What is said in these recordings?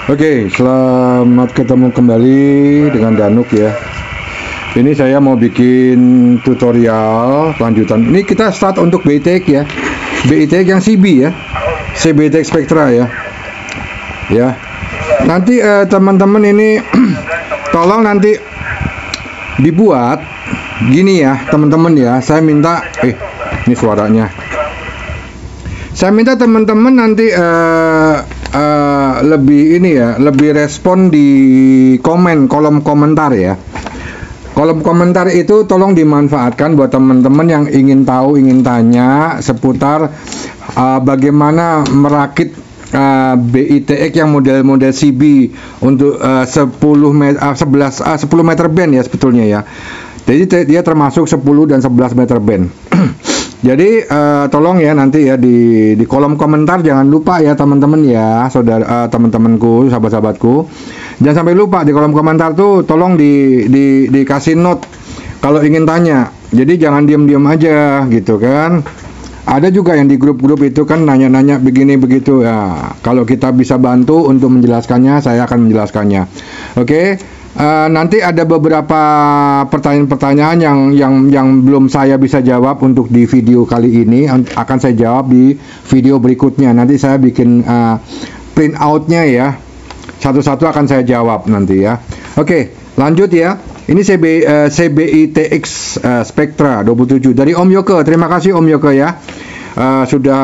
Oke, selamat ketemu kembali dengan Danuk ya. Ini saya mau bikin tutorial lanjutan. Ini kita start untuk BITX ya. BITX yang CB ya. CBTX Spectra ya. Ya. Nanti teman-teman ini tolong nanti dibuat gini ya, teman-teman ya. Saya minta ini suaranya. Saya minta teman-teman nanti lebih ini ya, lebih respon di kolom komentar ya. Kolom komentar itu tolong dimanfaatkan buat teman-teman yang ingin tahu, ingin tanya seputar bagaimana merakit BITX yang model-model CB untuk 10 meter band ya sebetulnya ya. Jadi dia termasuk 10 dan 11 meter band. Jadi tolong ya nanti ya di kolom komentar jangan lupa ya teman-teman ya, saudara teman-temanku, sahabat-sahabatku. Jangan sampai lupa di kolom komentar tuh tolong dikasih note kalau ingin tanya. Jadi jangan diam-diam aja gitu kan. Ada juga yang di grup-grup itu kan nanya-nanya begini begitu ya. Kalau kita bisa bantu untuk menjelaskannya, saya akan menjelaskannya. Oke. Nanti ada beberapa pertanyaan-pertanyaan yang belum saya bisa jawab untuk di video kali ini, akan saya jawab di video berikutnya. Nanti saya bikin print outnya ya, satu-satu akan saya jawab nanti ya. Oke, lanjut ya. Ini CBITX Spectra 27 dari Om Yoko. Terima kasih Om Yoko ya, sudah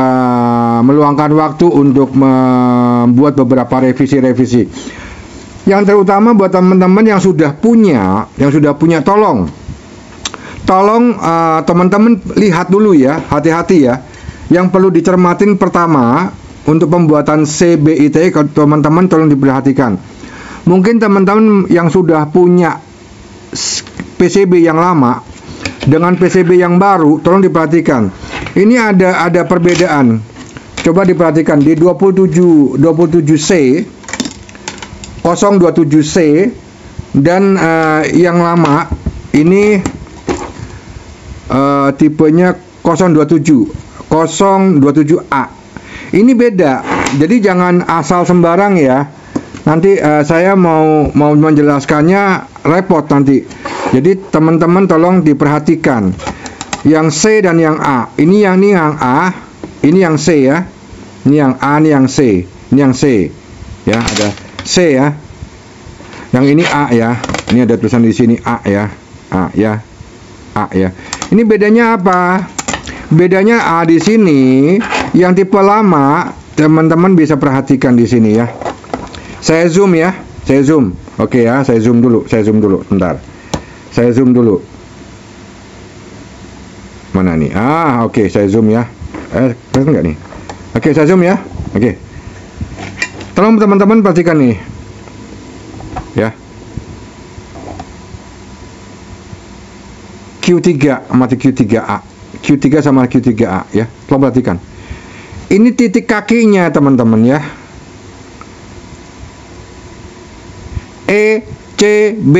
meluangkan waktu untuk membuat beberapa revisi-revisi. Yang terutama buat teman-teman yang sudah punya, tolong teman-teman lihat dulu ya, hati-hati ya. Yang perlu dicermatin pertama untuk pembuatan CBITX, teman-teman tolong diperhatikan. Mungkin teman-teman yang sudah punya PCB yang lama dengan PCB yang baru, tolong diperhatikan. Ini ada perbedaan. Coba diperhatikan di 27C 027C dan yang lama ini tipenya 027A. Ini beda, jadi jangan asal sembarang ya. Nanti saya mau menjelaskannya repot nanti. Jadi teman-teman tolong diperhatikan. Yang C dan yang A. Ini yang A, ini yang C ya. Ini yang A, ini yang C. Ini yang C. Ya, ada C ya. Yang ini A ya. Ini ada tulisan di sini A ya. A ya. A ya. Ini bedanya apa? Bedanya A di sini yang tipe lama, teman-teman bisa perhatikan di sini ya. Saya zoom ya. Saya zoom. Oke ya, saya zoom dulu. Bentar. Saya zoom dulu. Mana nih? Oke, saya zoom ya. Kelihatan nggak nih? Oke, saya zoom ya. Oke. Tolong teman-teman perhatikan nih ya, Q3 sama Q3A, Q3 sama Q3A ya. Tolong perhatikan. Ini titik kakinya teman-teman ya. ECB,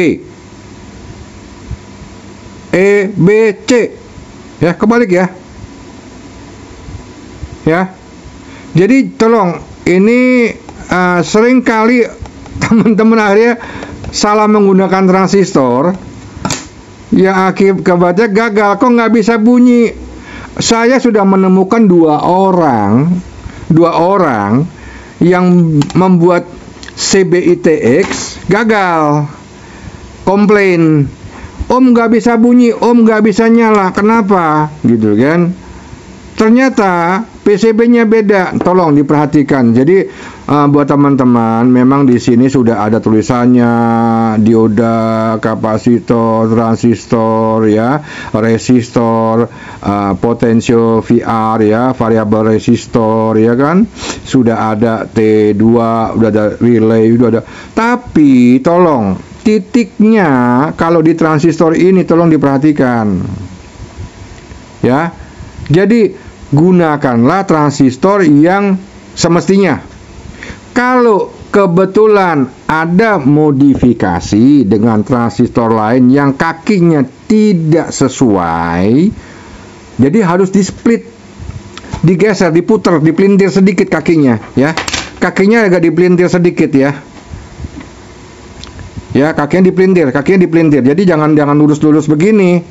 EBC ya, kebalik ya. Ya. Jadi tolong ini sering kali teman-teman akhirnya salah menggunakan transistor yang akibatnya gagal. Kok nggak bisa bunyi? Saya sudah menemukan dua orang yang membuat CBITX gagal, komplain, Om nggak bisa bunyi, Om nggak bisa nyala, kenapa? Gitu kan? Ternyata PCB-nya beda, tolong diperhatikan. Jadi buat teman-teman, memang di sini sudah ada tulisannya dioda, kapasitor, transistor ya, resistor, potensio VR ya, variabel resistor ya kan. Sudah ada T2, udah ada relay, udah ada. Tapi tolong titiknya kalau di transistor ini tolong diperhatikan. Ya. Jadi gunakanlah transistor yang semestinya. Kalau kebetulan ada modifikasi dengan transistor lain yang kakinya tidak sesuai, jadi harus di split, digeser, diputer, dipelintir sedikit kakinya ya. Kakinya agak dipelintir sedikit ya. Ya, kakinya dipelintir. Jadi jangan lurus-lurus begini.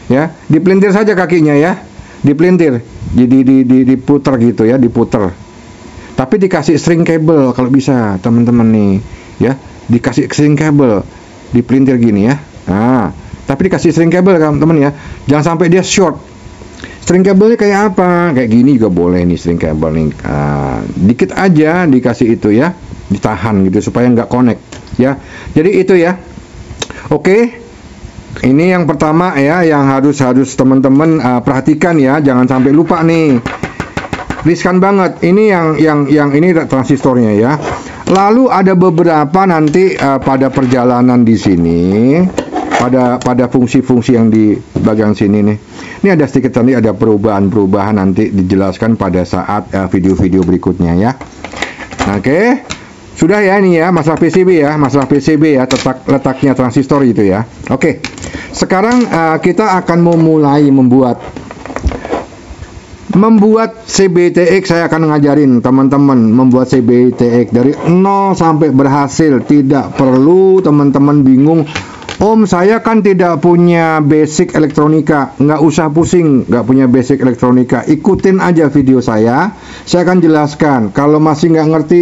Ya, dipelintir saja kakinya ya. Dipelintir. Jadi diputer gitu ya, diputer. Tapi dikasih string cable kalau bisa, teman-teman nih. Ya, dikasih string cable. Dipelintir gini ya. Nah, tapi dikasih string cable teman-teman ya. Jangan sampai dia short. String cable-nya kayak apa? Kayak gini juga boleh nih string cable nih. Dikit aja dikasih itu ya. Ditahan gitu supaya nggak connect ya. Jadi itu ya. Oke. Ini yang pertama ya, yang harus teman-teman perhatikan ya. Jangan sampai lupa nih. Riskan banget. Ini yang ini transistornya ya. Lalu ada beberapa nanti pada perjalanan di sini, pada fungsi-fungsi yang di bagian sini nih. Ini ada sedikit nanti ada perubahan nanti dijelaskan pada saat video-video berikutnya ya. Oke. Sudah ya ini ya, masalah PCB ya, letaknya transistor itu ya. Oke. Sekarang kita akan memulai membuat CBTX. Saya akan ngajarin teman-teman membuat CBTX dari 0 sampai berhasil. Tidak perlu teman-teman bingung. Om, saya kan tidak punya basic elektronika. Nggak usah pusing, nggak punya basic elektronika. Ikutin aja video saya akan jelaskan. Kalau masih nggak ngerti,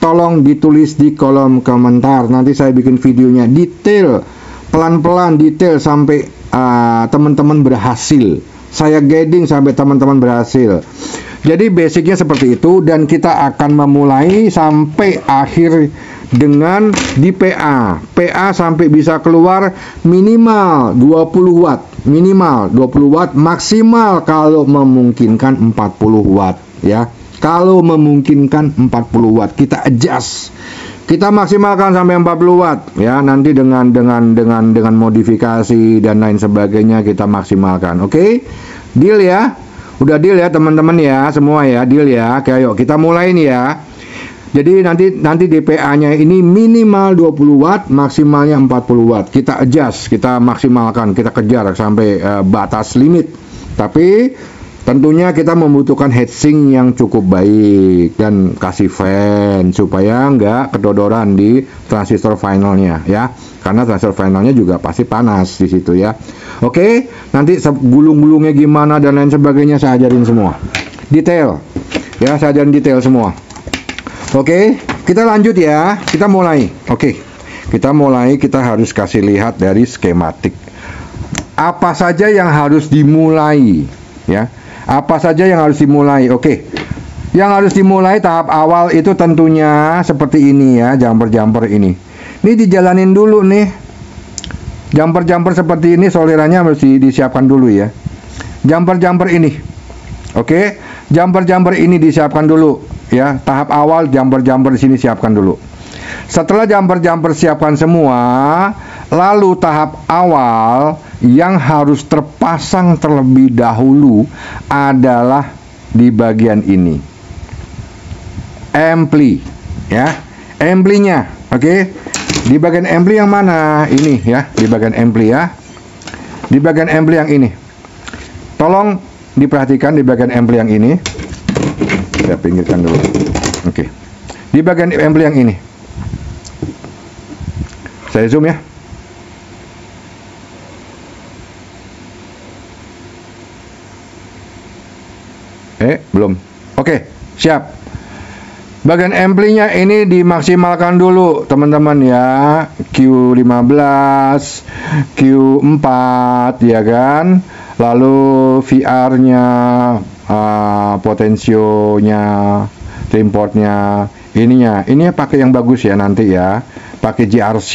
tolong ditulis di kolom komentar. Nanti saya bikin videonya detail, pelan-pelan detail sampai teman-teman berhasil. Saya guiding sampai teman-teman berhasil. Jadi basicnya seperti itu, dan kita akan memulai sampai akhir dengan di PA sampai bisa keluar minimal 20 watt, maksimal kalau memungkinkan 40 watt ya. Kalau memungkinkan 40 watt kita adjust, kita maksimalkan sampai 40 watt ya. Nanti dengan modifikasi dan lain sebagainya kita maksimalkan. Oke? Deal ya? Udah deal ya teman-teman ya, semua ya, deal ya. Oke, ayo kita mulai nih ya. Jadi nanti DPA-nya ini minimal 20 watt, maksimalnya 40 watt. Kita adjust, kita maksimalkan, kita kejar sampai batas limit. Tapi tentunya kita membutuhkan heatsink yang cukup baik dan kasih fan supaya nggak kedodoran di transistor finalnya ya. Karena transistor finalnya juga pasti panas di situ ya. Oke, nanti gulung-gulungnya gimana dan lain sebagainya saya ajarin semua. Detail. Ya, saya ajarin detail semua. Oke, kita lanjut ya. Kita mulai. Oke. Kita mulai, kita harus kasih lihat dari skematik. Apa saja yang harus dimulai ya? Apa saja yang harus dimulai? Oke. Yang harus dimulai tahap awal itu tentunya seperti ini ya, jumper ini. Ini dijalanin dulu nih. Jumper seperti ini solirannya mesti disiapkan dulu ya. Jumper ini. Oke. Jumper ini disiapkan dulu ya. Tahap awal jumper di sini siapkan dulu. Setelah jumper siapkan semua, lalu tahap awal yang harus terpasang terlebih dahulu adalah di bagian ini. Ampli ya. Amplinya, oke. Di bagian ampli yang mana? Ini ya, di bagian ampli ya. Di bagian ampli yang ini. Tolong diperhatikan di bagian ampli yang ini. Saya pinggirkan dulu. Oke. Di bagian ampli yang ini. Saya zoom ya. Belum. Oke, siap. Bagian amplinya ini dimaksimalkan dulu teman-teman ya. Q15, Q4 ya kan. Lalu VR-nya, potensionya, importnya, ininya. Ini pakai yang bagus ya nanti ya. Pakai GRC.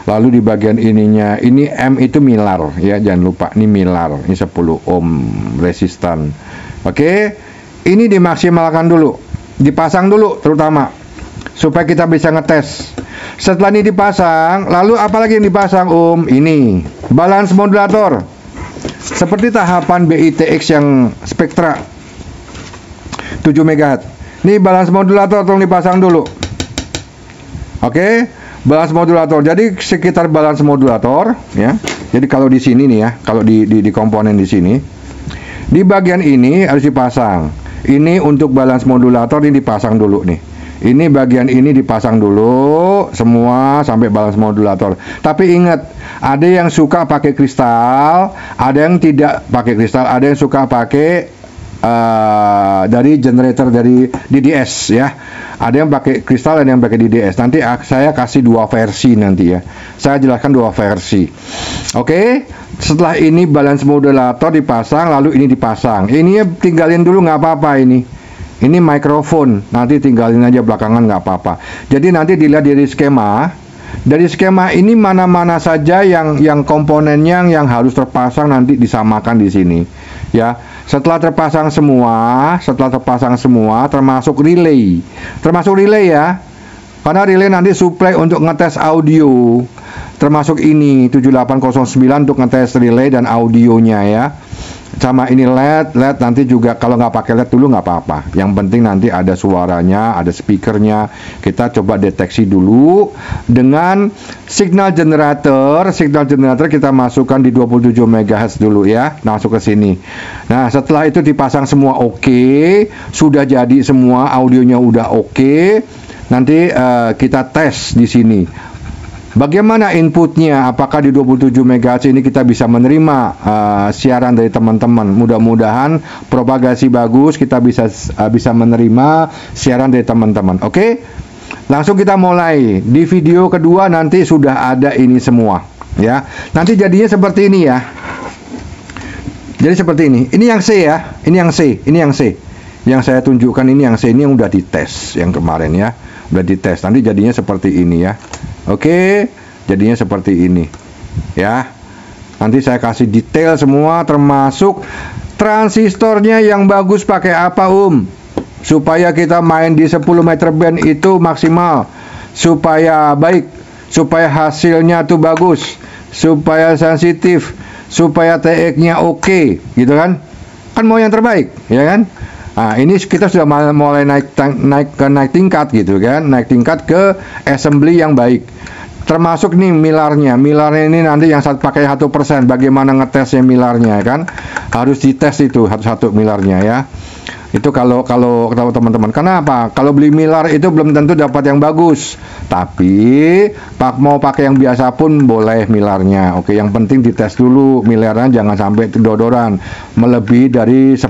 Lalu di bagian ininya, ini M itu milar ya, jangan lupa ini milar. Ini 10 ohm resistan. Oke. Ini dimaksimalkan dulu. Dipasang dulu terutama supaya kita bisa ngetes. Setelah ini dipasang, lalu apalagi yang dipasang ini balance modulator seperti tahapan BITX yang Spectra 7 MHz. Ini balance modulator tolong dipasang dulu. Oke, balance modulator. Jadi sekitar balance modulator ya. Jadi kalau di sini nih ya, kalau di komponen di sini, di bagian ini harus dipasang. Ini untuk balance modulator ini dipasang dulu nih. Ini bagian ini dipasang dulu semua sampai balance modulator. Tapi ingat, ada yang suka pakai kristal, ada yang tidak pakai kristal, ada yang suka pakai dari generator dari DDS ya. Ada yang pakai kristal, ada yang pakai DDS. Nanti saya kasih dua versi nanti ya. Saya jelaskan dua versi. Oke. Setelah ini balance modulator dipasang, lalu ini dipasang. Ini ya tinggalin dulu nggak apa-apa ini. Ini mikrofon, nanti tinggalin aja belakangan nggak apa-apa. Jadi nanti dilihat dari skema. Dari skema ini mana-mana saja yang komponennya yang harus terpasang nanti disamakan di sini. Ya, setelah terpasang semua, termasuk relay ya. Karena relay nanti supply untuk ngetes audio. Termasuk ini 7809 untuk ngetes relay dan audionya ya. Sama ini LED nanti juga kalau nggak pakai LED dulu nggak apa-apa. Yang penting nanti ada suaranya, ada speakernya. Kita coba deteksi dulu dengan signal generator. Signal generator kita masukkan di 27 MHz dulu ya, masuk ke sini. Nah setelah itu dipasang semua oke, sudah jadi semua, audionya udah oke. Nanti kita tes di sini. Bagaimana inputnya? Apakah di 27 MHz ini kita bisa menerima siaran dari teman-teman? Mudah-mudahan propagasi bagus, kita bisa menerima siaran dari teman-teman. Oke? Langsung kita mulai. Di video kedua nanti sudah ada ini semua, ya. Nanti jadinya seperti ini ya. Jadi seperti ini. Ini yang C ya. Ini yang C. Ini yang C. Yang saya tunjukkan ini yang C, ini yang udah dites yang kemarin ya. Udah dites. Nanti jadinya seperti ini ya. Oke, jadinya seperti ini ya. Nanti saya kasih detail semua, termasuk transistornya yang bagus pakai apa supaya kita main di 10 meter band itu maksimal, supaya baik, supaya hasilnya tuh bagus, supaya sensitif, supaya TX-nya oke, gitu kan mau yang terbaik ya kan. Nah, ini kita sudah mulai naik tingkat gitu kan, naik tingkat ke assembly yang baik. Termasuk nih milarnya ini nanti yang pakai 1%, bagaimana ngetesnya milarnya kan, harus dites itu satu milarnya ya. Itu kalau teman-teman. Kenapa? Kalau beli milar itu belum tentu dapat yang bagus. Tapi mau pakai yang biasa pun boleh milarnya. Oke, yang penting dites dulu milarnya, jangan sampai kedodoran melebihi dari 10%.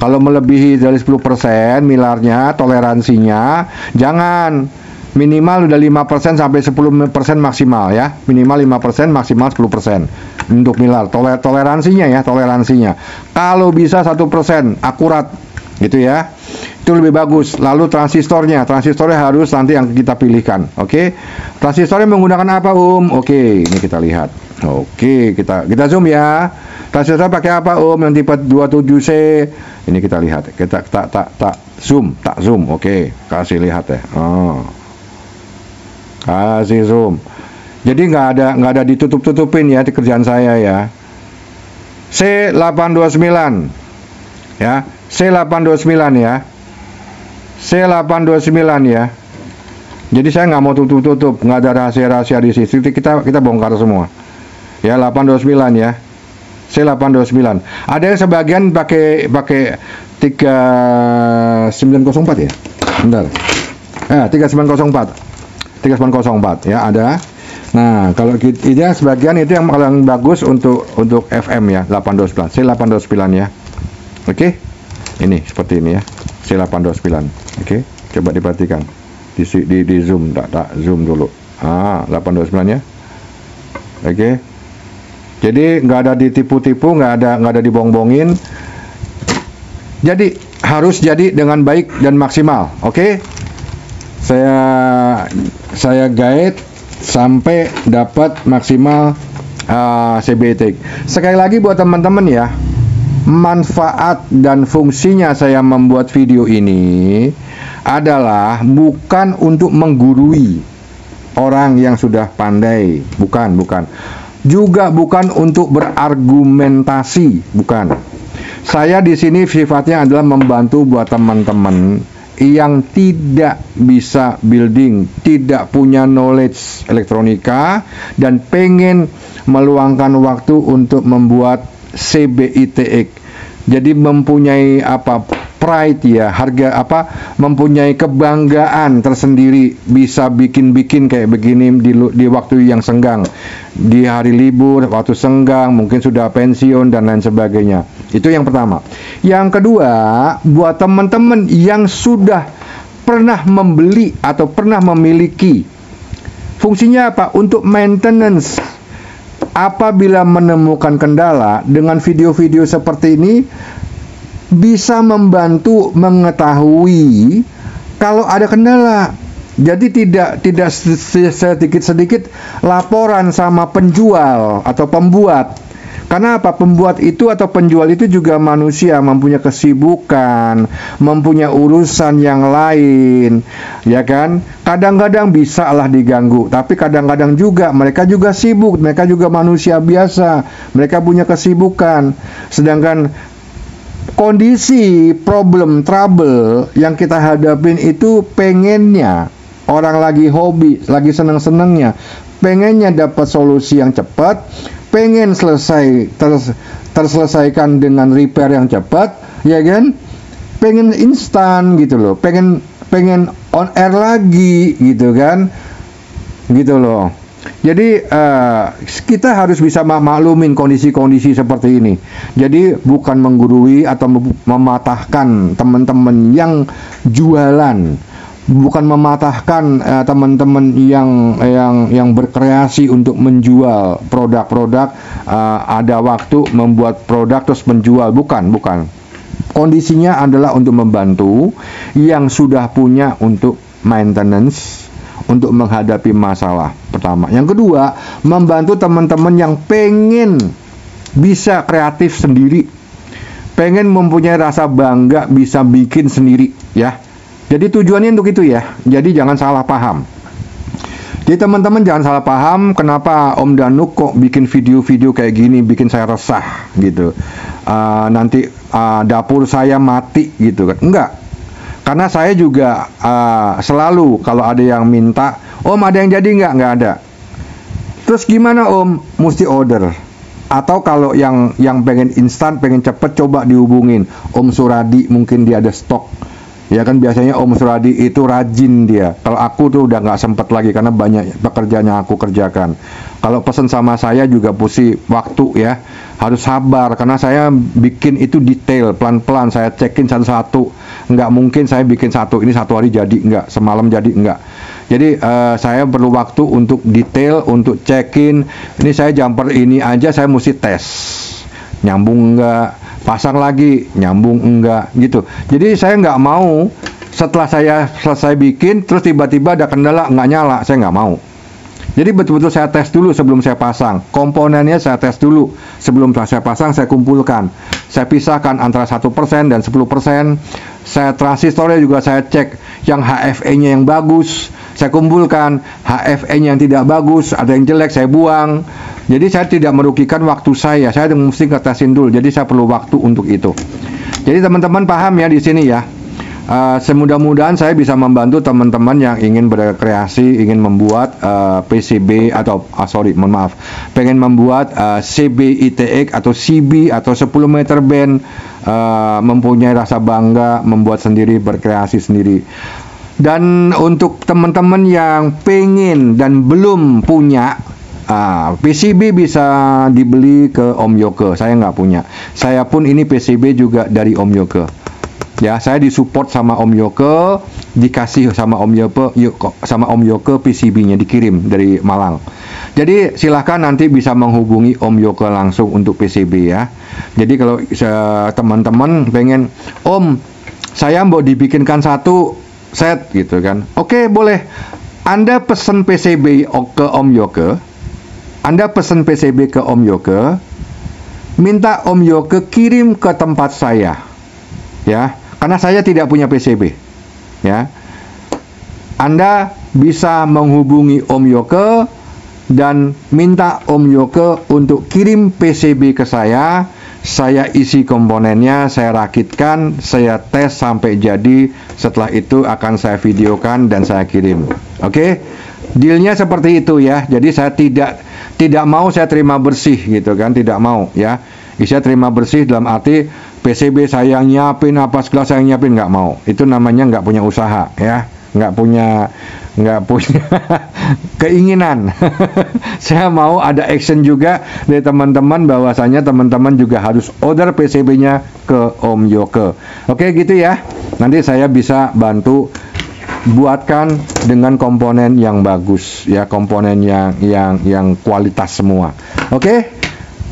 Kalau melebihi dari 10% milarnya, toleransinya jangan, minimal udah 5% sampai 10% maksimal ya. Minimal 5%, maksimal 10% untuk milar. Toleransinya ya, toleransinya. Kalau bisa 1% akurat gitu ya. Itu lebih bagus. Lalu transistornya harus nanti yang kita pilihkan. Oke. Transistornya menggunakan apa, Oke, ini kita lihat. Oke, kita zoom ya. Transistor pakai apa, Yang tipe 27C. Ini kita lihat. Kita zoom. Oke, kasih lihat ya. Kasih zoom. Jadi nggak ada ditutup-tutupin ya di kerjaan saya ya. C829 ya. C829 ya. C829 ya. Jadi saya nggak mau tutup-tutup, nggak ada rahasia-rahasia di sini. Kita bongkar semua. Ya, 829 ya. C829. Ada yang sebagian pakai 3904 ya. Bentar. 3904 ya ada. Nah, kalau kita sebagian itu yang paling bagus untuk FM ya, 829. C829 ya. Oke. Ini seperti ini ya. C829. Oke. Coba diperhatikan. Di zoom, tak zoom dulu. 829 ya. Oke. Jadi nggak ada ditipu-tipu, nggak ada dibohong-bohongin. Jadi harus jadi dengan baik dan maksimal. Oke. Saya guide sampai dapat maksimal CBT. Sekali lagi buat teman-teman ya, manfaat dan fungsinya saya membuat video ini adalah bukan untuk menggurui orang yang sudah pandai, bukan. Juga bukan untuk berargumentasi, bukan. Saya di sini sifatnya adalah membantu buat teman-teman yang tidak bisa building, tidak punya knowledge elektronika, dan pengen meluangkan waktu untuk membuat CBITX. Jadi mempunyai pride ya, harga mempunyai kebanggaan tersendiri, bisa bikin kayak begini di waktu yang senggang, di hari libur, waktu senggang, mungkin sudah pensiun dan lain sebagainya. Itu yang pertama. Yang kedua, buat teman-teman yang sudah pernah membeli atau pernah memiliki, fungsinya apa? Untuk maintenance. Apabila menemukan kendala, dengan video-video seperti ini bisa membantu mengetahui kalau ada kendala. Jadi tidak sedikit-sedikit laporan sama penjual atau pembuat. Karena apa? Pembuat itu atau penjual itu juga manusia, mempunyai kesibukan, mempunyai urusan yang lain, ya kan? Kadang-kadang bisa lah diganggu, tapi kadang-kadang juga mereka juga sibuk, mereka juga manusia biasa, mereka punya kesibukan. Sedangkan kondisi trouble yang kita hadapin itu pengennya orang lagi hobi, lagi seneng-senengnya, pengennya dapat solusi yang cepat, pengen terselesaikan dengan repair yang cepat, ya kan? Pengen instan gitu loh, pengen on air lagi gitu kan, gitu loh. Jadi kita harus bisa maklumin kondisi-kondisi seperti ini. Jadi bukan menggurui atau mematahkan teman-teman yang jualan, bukan mematahkan teman-teman yang berkreasi untuk menjual produk-produk, ada waktu membuat produk terus menjual, bukan. Kondisinya adalah untuk membantu yang sudah punya untuk maintenance, untuk menghadapi masalah pertama. Yang kedua, membantu teman-teman yang pengen bisa kreatif sendiri, pengen mempunyai rasa bangga bisa bikin sendiri, ya. Jadi tujuannya untuk itu ya. Jadi jangan salah paham. Jadi teman-teman jangan salah paham, kenapa Om Danuk kok bikin video-video kayak gini, bikin saya resah gitu. Nanti dapur saya mati gitu kan. Enggak. Karena saya juga selalu kalau ada yang minta, Om ada yang jadi nggak? Nggak ada. Terus gimana Om? Mesti order. Atau kalau yang pengen instan, pengen cepet, coba dihubungin Om Suradi, mungkin dia ada stok. Ya kan biasanya Om Suradi itu rajin dia. Kalau aku tuh udah nggak sempet lagi karena banyak pekerjaan yang aku kerjakan. Kalau pesan sama saya juga pusing waktu ya. Harus sabar karena saya bikin itu detail, pelan-pelan saya cekin satu-satu. Nggak mungkin saya bikin ini satu hari jadi, nggak, semalam jadi, nggak. Jadi saya perlu waktu untuk detail, untuk cekin. Ini saya jumper ini aja saya mesti tes. Nyambung nggak? Pasang lagi, nyambung enggak gitu. Jadi saya nggak mau setelah saya selesai bikin terus tiba-tiba ada kendala nggak nyala, saya nggak mau. Jadi betul-betul saya tes dulu sebelum saya pasang. Komponennya saya tes dulu sebelum saya pasang, saya kumpulkan. Saya pisahkan antara 1% dan 10%. Saya transistornya juga saya cek yang HFE-nya yang bagus, saya kumpulkan. HFE-nya yang tidak bagus, ada yang jelek saya buang. Jadi saya tidak merugikan waktu saya mesti ngetesin dulu. Jadi saya perlu waktu untuk itu. Jadi teman-teman paham ya di sini ya. Semudah-mudahan saya bisa membantu teman-teman yang ingin berkreasi, ingin membuat PCB atau pengen membuat CB ITX atau CB atau 10 meter band, mempunyai rasa bangga, membuat sendiri, berkreasi sendiri. Dan untuk teman-teman yang pengen dan belum punya, PCB bisa dibeli ke Om Yoke. Saya nggak punya. Saya pun ini PCB juga dari Om Yoke. Ya, saya disupport sama Om Yoke, dikasih sama Om Yoke PCB-nya dikirim dari Malang. Jadi silahkan nanti bisa menghubungi Om Yoke langsung untuk PCB ya. Jadi kalau teman-teman pengen, Om, saya mau dibikinkan satu set gitu kan. Oke, boleh. Anda pesen PCB ke Om Yoke. Anda pesen PCB ke Om Yoke, minta Om Yoke kirim ke tempat saya, ya, karena saya tidak punya PCB, ya. Anda bisa menghubungi Om Yoke dan minta Om Yoke untuk kirim PCB ke saya isi komponennya, saya rakitkan, saya tes sampai jadi, setelah itu akan saya videokan dan saya kirim. Oke? Dealnya seperti itu ya. Jadi saya tidak mau saya terima bersih gitu kan, tidak mau ya. Saya terima bersih dalam arti PCB saya nyiapin, apa segala saya nyiapin, nggak mau. Itu namanya nggak punya usaha, ya, nggak punya keinginan. Saya mau ada action juga dari teman-teman, bahwasanya teman-teman juga harus order PCB-nya ke Om Yoke. Oke, gitu ya. Nanti saya bisa bantu buatkan dengan komponen yang bagus, ya, komponen yang kualitas semua. Oke.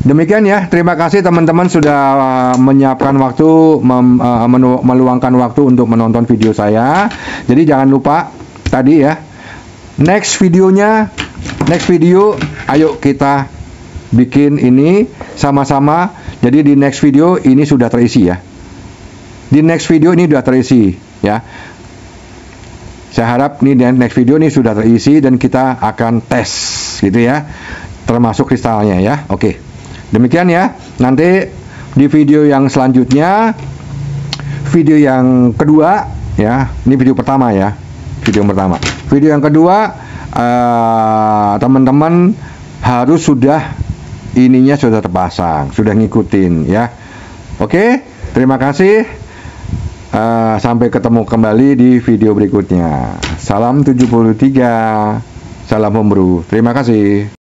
Demikian ya, terima kasih teman-teman sudah menyiapkan waktu, meluangkan waktu untuk menonton video saya. Jadi jangan lupa tadi ya, next video, ayo kita bikin ini sama-sama. Jadi di next video ini sudah terisi ya. Di next video ini sudah terisi ya. Saya harap nih dan next video ini sudah terisi dan kita akan tes gitu ya, termasuk kristalnya ya. Oke. Demikian ya, nanti di video yang selanjutnya, video yang kedua ya, ini video pertama ya, video yang pertama. Video yang kedua, teman-teman harus sudah ininya sudah terpasang, sudah ngikutin ya. Oke, terima kasih. Sampai ketemu kembali di video berikutnya. Salam 73, salam homebrew. Terima kasih.